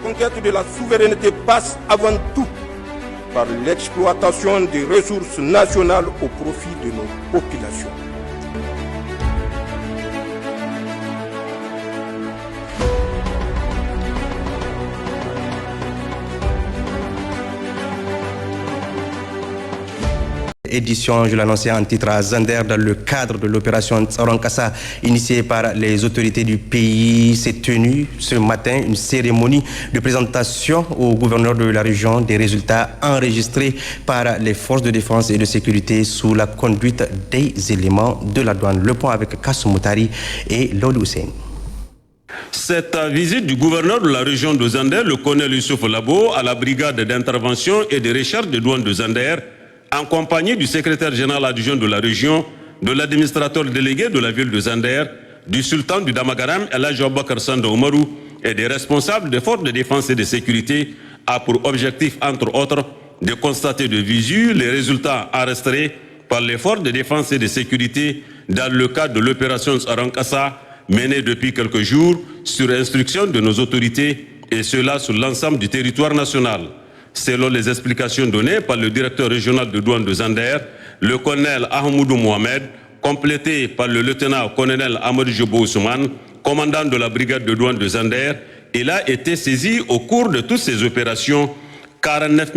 conquête de la souveraineté passe avant tout par l'exploitation des ressources nationales au profit de nos populations. Édition, je l'annonçais en titre à Zander, dans le cadre de l'opération Tsaron Kassa initiée par les autorités du pays. S'est tenue ce matin une cérémonie de présentation au gouverneur de la région des résultats enregistrés par les forces de défense et de sécurité sous la conduite des éléments de la douane. Le point avec Kassou Moutari et Lolo Hussein. Cette visite du gouverneur de la région de Zander, le colonel Youssouf Labo, à la brigade d'intervention et de recherche de douane de Zander, en compagnie du secrétaire général adjoint de la région, de l'administrateur délégué de la ville de Zander, du sultan du Damagaram, El Hadj Aboubacar Sanda Oumarou, et des responsables des forces de défense et de sécurité, a pour objectif, entre autres, de constater de visu les résultats enregistrés par les forces de défense et de sécurité dans le cadre de l'opération Tsaron Kassa, menée depuis quelques jours sur instruction de nos autorités, et cela sur l'ensemble du territoire national. Selon les explications données par le directeur régional de douane de Zander, le colonel Ahmoudou Mohamed, complété par le lieutenant-colonel Amadou Jobo Ousmane, commandant de la brigade de douane de Zander, il a été saisi au cours de toutes ces opérations 49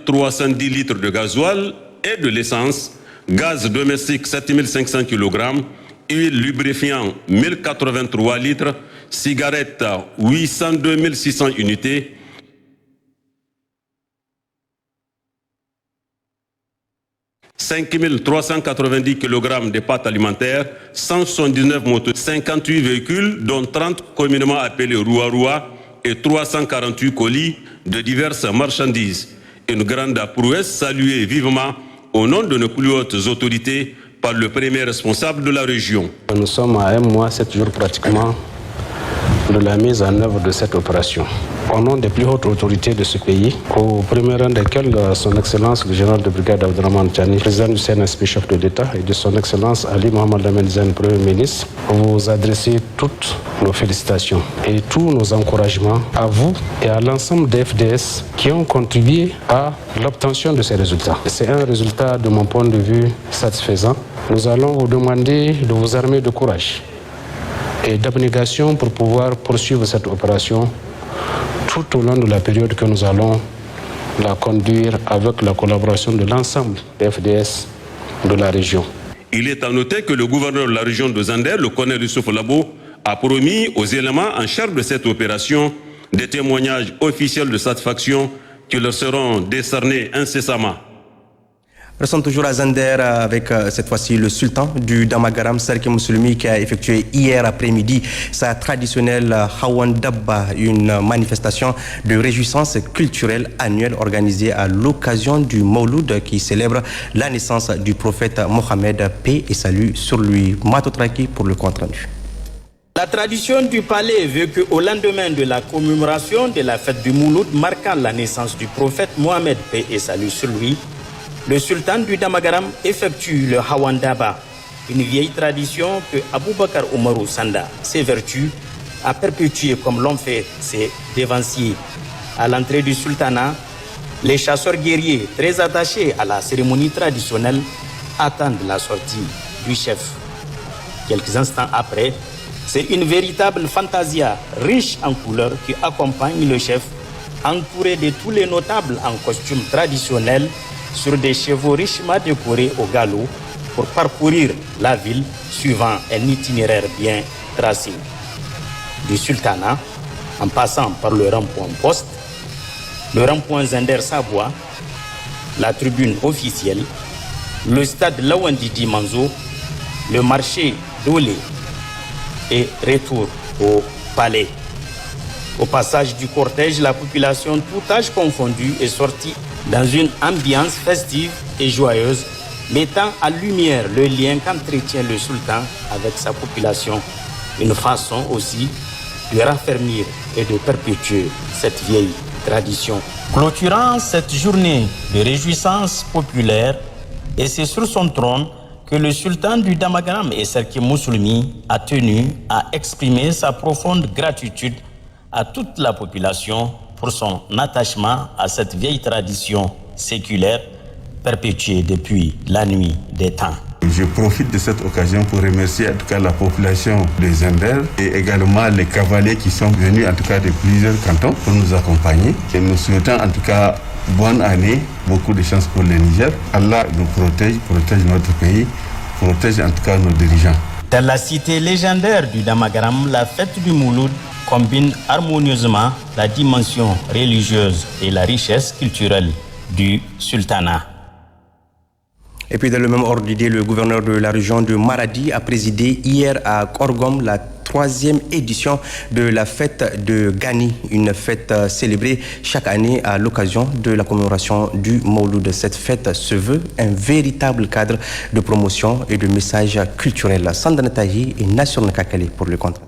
310 litres de gasoil et de l'essence, gaz domestique 7 500 kg, huile lubrifiant 1083 litres, cigarettes 802 600 unités, 5 390 kg de pâtes alimentaires, 179 motos, 58 véhicules, dont 30 communément appelés Roua et 348 colis de diverses marchandises. Une grande prouesse saluée vivement au nom de nos plus hautes autorités par le premier responsable de la région. Nous sommes à un mois, 7 jours pratiquement, de la mise en œuvre de cette opération. Au nom des plus hautes autorités de ce pays, au premier rang desquelles son Excellence le général de brigade Abdourahmane Tiani, président du CNSP, chef de l'État, et de son Excellence Ali Mohamed Lamine Zaine, Premier ministre, vous adressez toutes nos félicitations et tous nos encouragements à vous et à l'ensemble des FDS qui ont contribué à l'obtention de ces résultats. C'est un résultat, de mon point de vue, satisfaisant. Nous allons vous demander de vous armer de courage et d'abnégation pour pouvoir poursuivre cette opération tout au long de la période que nous allons la conduire avec la collaboration de l'ensemble des FDS de la région. Il est à noter que le gouverneur de la région de Zander, le colonel Youssouf Labo, a promis aux éléments en charge de cette opération des témoignages officiels de satisfaction qui leur seront décernés incessamment. Nous sommes toujours à Zander avec cette fois-ci le sultan du Damagaram, Sarki Moussoulmi, qui a effectué hier après-midi sa traditionnelle Hawan Dabba, une manifestation de réjouissance culturelle annuelle organisée à l'occasion du Mauloud qui célèbre la naissance du prophète Mohammed, paix et salut sur lui. Matotraki pour le compte rendu. La tradition du palais veut qu'au lendemain de la commémoration de la fête du Mouloud marquant la naissance du prophète Mohammed, paix et salut sur lui, le sultan du Damagaram effectue le Hawan Daba, une vieille tradition que Aboubacar Oumarou Sanda s'évertue à perpétuer comme l'ont fait ses dévanciers. À l'entrée du sultanat, les chasseurs guerriers très attachés à la cérémonie traditionnelle attendent la sortie du chef. Quelques instants après, c'est une véritable fantasia riche en couleurs qui accompagne le chef, entouré de tous les notables en costume traditionnel, sur des chevaux richement décorés au galop pour parcourir la ville suivant un itinéraire bien tracé. Du sultanat, en passant par le rond-point Poste, le rond-point Zander-Savoie, la tribune officielle, le stade Lawandidi Manzo, le marché d'Olé et retour au palais. Au passage du cortège, la population, tout âge confondu, est sortie dans une ambiance festive et joyeuse, mettant en lumière le lien qu'entretient le sultan avec sa population, une façon aussi de raffermir et de perpétuer cette vieille tradition. Clôturant cette journée de réjouissance populaire, et c'est sur son trône que le sultan du Damagaram et Sarki Moussoulmi a tenu à exprimer sa profonde gratitude à toute la population pour son attachement à cette vieille tradition séculaire perpétuée depuis la nuit des temps. Je profite de cette occasion pour remercier en tout cas la population de Zender et également les cavaliers qui sont venus en tout cas de plusieurs cantons pour nous accompagner. Et nous souhaitons en tout cas bonne année, beaucoup de chance pour le Niger. Allah nous protège notre pays, protège en tout cas nos dirigeants. Dans la cité légendaire du Damagaram, la fête du Mouloud combine harmonieusement la dimension religieuse et la richesse culturelle du sultanat. Et puis dans le même ordre d'idée, le gouverneur de la région de Maradi a présidé hier à Korgom la 3e édition de la fête de Gani, une fête célébrée chaque année à l'occasion de la commémoration du Mouloud. Cette fête se veut un véritable cadre de promotion et de message culturel. Sandana Tahi et National Kakali pour le compte.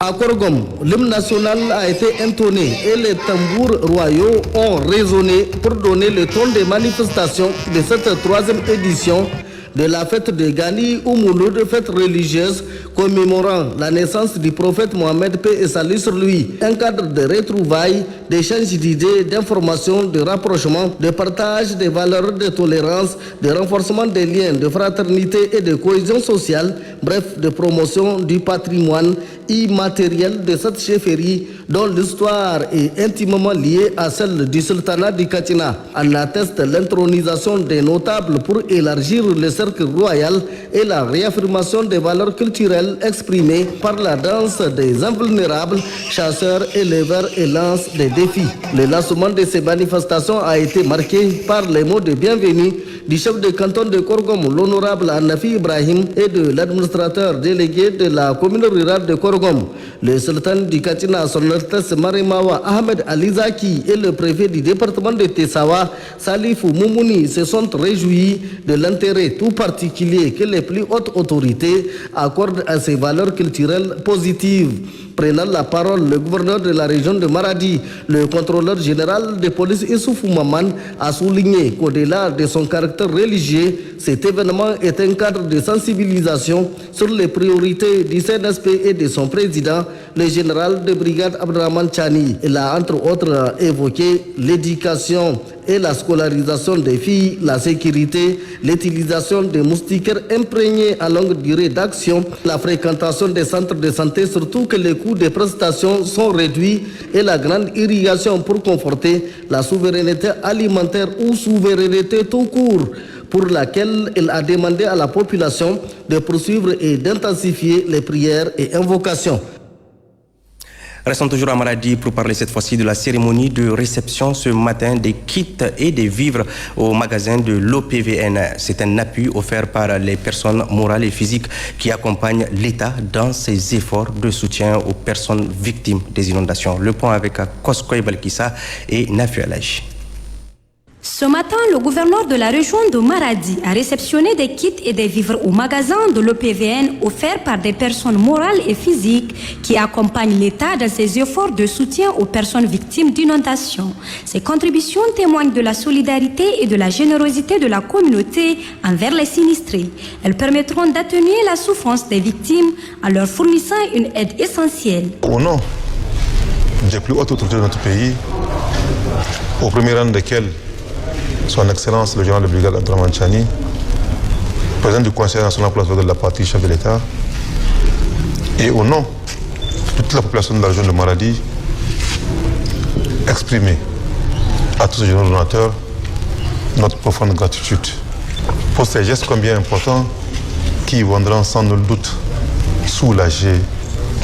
À Korgom, l'hymne national a été intoné et les tambours royaux ont résonné pour donner le ton des manifestations de cette 3e édition de la fête de Gani ou Mouloud, fête religieuse commémorant la naissance du prophète Mohammed, paix et salut sur lui. Un cadre de retrouvailles, d'échanges d'idées, d'informations, de rapprochement, de partage des valeurs de tolérance, de renforcement des liens de fraternité et de cohésion sociale, bref, de promotion du patrimoine immatériel de cette chefferie dont l'histoire est intimement liée à celle du sultanat du Katina. En atteste l'intronisation des notables pour élargir le cercle royal et la réaffirmation des valeurs culturelles exprimées par la danse des invulnérables, chasseurs, éleveurs et lance des défis. Le lancement de ces manifestations a été marqué par les mots de bienvenue du chef de canton de Korgom, l'honorable Anafi Ibrahim, et de l'administrateur délégué de la commune rurale de Korgom. Le sultan du Katina, son Altesse Marimawa Ahmed Alizaki, et le préfet du département de Tessawa, Salifou Moumouni, se sont réjouis de l'intérêt tout particulier que les plus hautes autorités accordent à ces valeurs culturelles positives. Prenant la parole, le gouverneur de la région de Maradi, le contrôleur général de police Issoufou Maman, a souligné qu'au-delà de son caractère religieux, cet événement est un cadre de sensibilisation sur les priorités du CNSP et de son président, le général de brigade Abdraman Chani. Il a entre autres évoqué l'éducation et la scolarisation des filles, la sécurité, l'utilisation des moustiquaires imprégnés à longue durée d'action, la fréquentation des centres de santé, surtout que les coûts des prestations sont réduits, et la grande irrigation pour conforter la souveraineté alimentaire ou souveraineté tout court, pour laquelle il a demandé à la population de poursuivre et d'intensifier les prières et invocations. Restons toujours à Maradi pour parler cette fois-ci de la cérémonie de réception ce matin des kits et des vivres au magasin de l'OPVN. C'est un appui offert par les personnes morales et physiques qui accompagnent l'État dans ses efforts de soutien aux personnes victimes des inondations. Le point avec Koskoy Balkissa et Nafi Alaj. Ce matin, le gouverneur de la région de Maradi a réceptionné des kits et des vivres au magasin de l'OPVN offerts par des personnes morales et physiques qui accompagnent l'État dans ses efforts de soutien aux personnes victimes d'inondations. Ces contributions témoignent de la solidarité et de la générosité de la communauté envers les sinistrés. Elles permettront d'atténuer la souffrance des victimes en leur fournissant une aide essentielle. Au nom des plus hautes autorités de notre pays, au premier rang desquels Son Excellence le général de brigade Abdraman Chani, président du Conseil national pour la sauvegarde de la patrie, chef de l'État, et au nom de toute la population de la région de Maradi, exprimer à tous ces généraux donateurs notre profonde gratitude pour ces gestes combien importants qui viendront sans nul doute soulager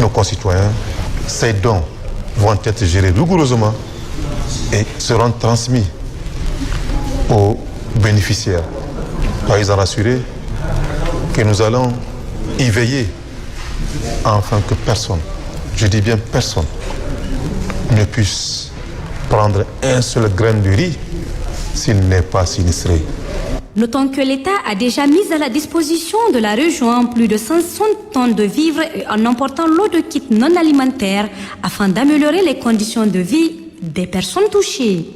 nos concitoyens. Ces dons vont être gérés rigoureusement et seront transmis aux bénéficiaires. Soyez en rassurés que nous allons y veiller afin que personne, je dis bien personne, ne puisse prendre un seul grain de riz s'il n'est pas sinistré. Notons que l'État a déjà mis à la disposition de la région plus de 160 tonnes de vivres et un important lot de kits non alimentaires afin d'améliorer les conditions de vie des personnes touchées.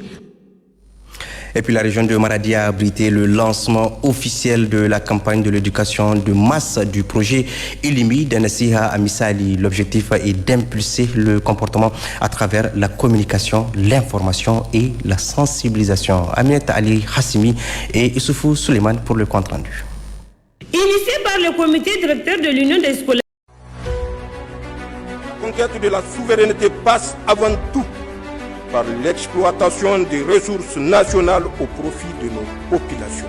Et puis la région de Maradi a abrité le lancement officiel de la campagne de l'éducation de masse du projet Ilimi d'Anasiha Amisali. L'objectif est d'impulser le comportement à travers la communication, l'information et la sensibilisation. Aminata Ali Hassimi et Issoufou Suleiman pour le compte rendu. Initié par le comité directeur de l'Union des scolaires. La conquête de la souveraineté passe avant tout par l'exploitation des ressources nationales au profit de nos populations.